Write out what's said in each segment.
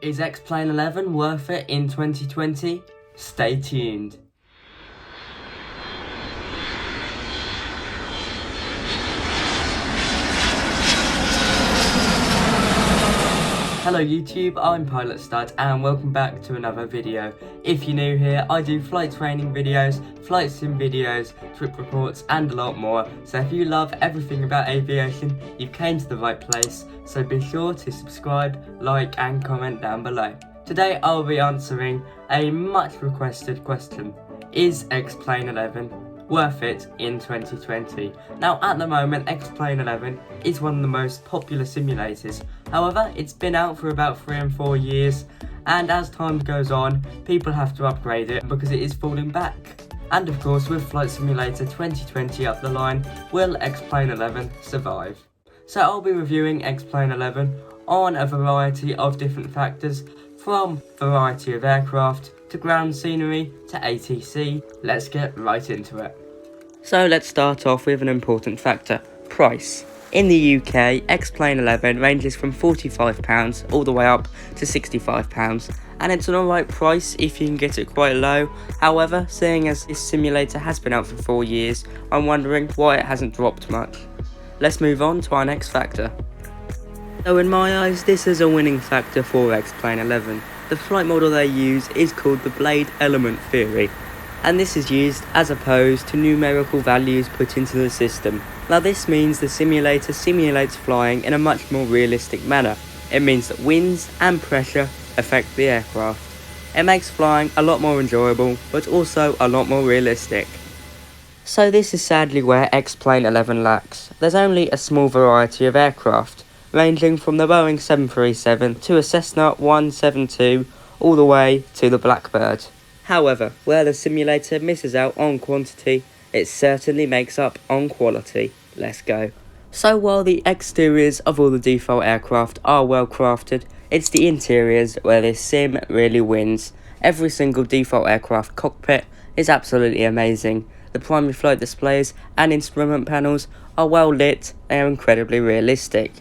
Is X-Plane 11 worth it in 2020? Stay tuned. Hello YouTube, I'm Pilot Stud and welcome back to another video. If you're new here, I do flight training videos, flight sim videos, trip reports and a lot more. So if you love everything about aviation, you've came to the right place. So be sure to subscribe, like and comment down below. Today I'll be answering a much requested question. Is X-Plane 11 worth it in 2020? Now at the moment X-Plane 11 is one of the most popular simulators. However, it's been out for about 3 and 4 years, and as time goes on people have to upgrade it because it is falling back. And of course with Flight Simulator 2020 up the line, will X-Plane 11 survive? So I'll be reviewing X-Plane 11 on a variety of different factors, from variety of aircraft to ground scenery to ATC. Let's get right into it. So let's start off with an important factor: price. In the UK, X-Plane 11 ranges from £45 all the way up to £65, and it's an alright price if you can get it quite low. However, seeing as this simulator has been out for 4 years, I'm wondering why it hasn't dropped much. Let's move on to our next factor. So in my eyes, this is a winning factor for X-Plane 11. The flight model they use is called the blade element theory, and this is used as opposed to numerical values put into the system. Now this means the simulator simulates flying in a much more realistic manner. It means that winds and pressure affect the aircraft. It makes flying a lot more enjoyable, but also a lot more realistic. So this is sadly where X-Plane 11 lacks. There's only a small variety of aircraft, ranging from the Boeing 737 to a Cessna 172 all the way to the Blackbird. However, where the simulator misses out on quantity, it certainly makes up on quality. Let's go. So while the exteriors of all the default aircraft are well crafted, it's the interiors where this sim really wins. Every single default aircraft cockpit is absolutely amazing. The primary flight displays and instrument panels are well lit and are incredibly realistic.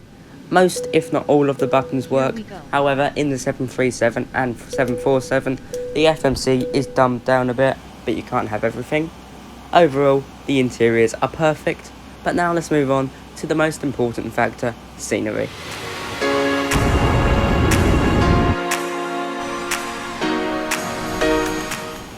Most, if not all, of the buttons work. However, in the 737 and 747, the FMC is dumbed down a bit, but you can't have everything. Overall, the interiors are perfect, but now let's move on to the most important factor: scenery.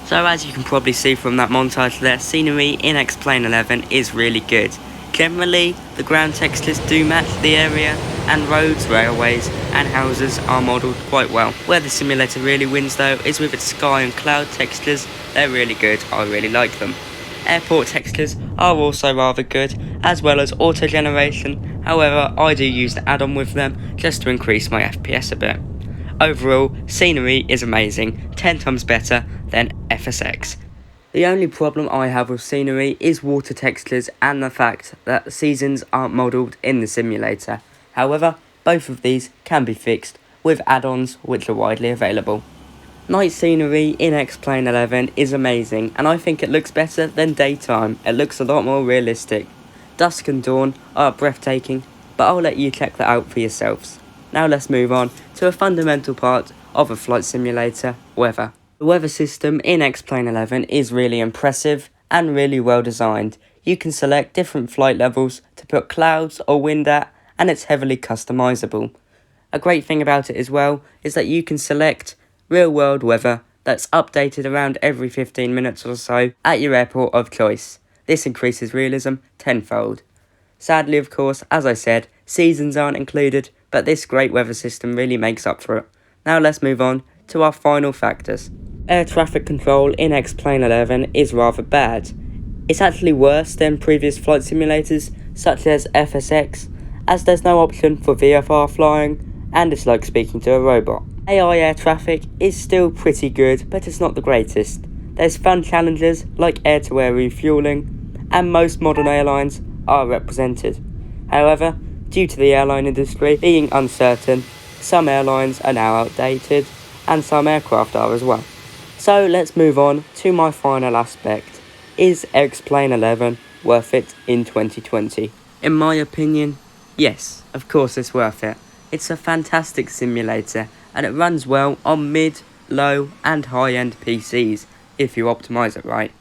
So as you can probably see from that montage there, scenery in X-Plane 11 is really good. Generally, the ground textures do match the area, and roads, railways and houses are modelled quite well. Where the simulator really wins though is with its sky and cloud textures. They're really good, I really like them. Airport textures are also rather good, as well as auto generation. However, I do use the add-on with them just to increase my FPS a bit. Overall, scenery is amazing, 10 times better than FSX. The only problem I have with scenery is water textures and the fact that the seasons aren't modelled in the simulator. However, both of these can be fixed with add-ons which are widely available. Night scenery in X-Plane 11 is amazing, and I think it looks better than daytime. It looks a lot more realistic. Dusk and dawn are breathtaking, but I'll let you check that out for yourselves. Now let's move on to a fundamental part of a flight simulator: weather. The weather system in X-Plane 11 is really impressive and really well designed. You can select different flight levels to put clouds or wind at, and it's heavily customizable. A great thing about it as well is that you can select real world weather that's updated around every 15 minutes or so at your airport of choice. This increases realism tenfold. Sadly, of course, as I said, seasons aren't included, but this great weather system really makes up for it. Now let's move on to our final factors. Air traffic control in X-Plane 11 is rather bad. It's actually worse than previous flight simulators such as FSX, as there's no option for VFR flying, and it's like speaking to a robot. AI air traffic is still pretty good, but it's not the greatest. There's fun challenges like air-to-air refueling, and most modern airlines are represented. However, due to the airline industry being uncertain, some airlines are now outdated, and some aircraft are as well. So let's move on to my final aspect. Is X-Plane 11 worth it in 2020? In my opinion, yes, of course it's worth it. It's a fantastic simulator and it runs well on mid, low and high-end PCs if you optimise it right.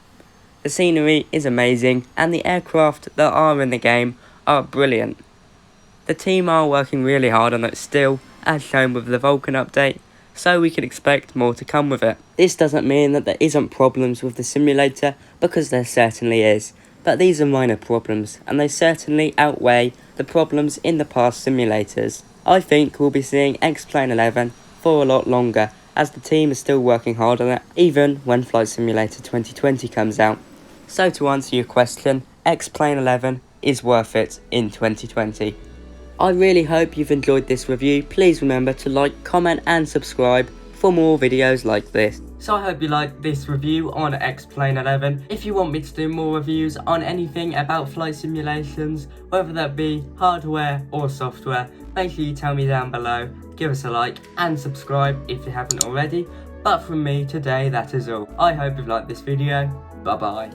The scenery is amazing and the aircraft that are in the game are brilliant. The team are working really hard on it still, as shown with the Vulcan update, so we can expect more to come with it. This doesn't mean that there isn't problems with the simulator, because there certainly is, but these are minor problems and they certainly outweigh the problems in the past simulators. I think we'll be seeing X-Plane 11 for a lot longer, as the team is still working hard on it, even when Flight Simulator 2020 comes out. So to answer your question, X-Plane 11 is worth it in 2020. I really hope you've enjoyed this review. Please remember to like, comment and subscribe for more videos like this. So I hope you liked this review on X-Plane 11. If you want me to do more reviews on anything about flight simulations, whether that be hardware or software, make sure you tell me down below. Give us a like and subscribe if you haven't already. But from me today, that is all. I hope you've liked this video. Bye bye.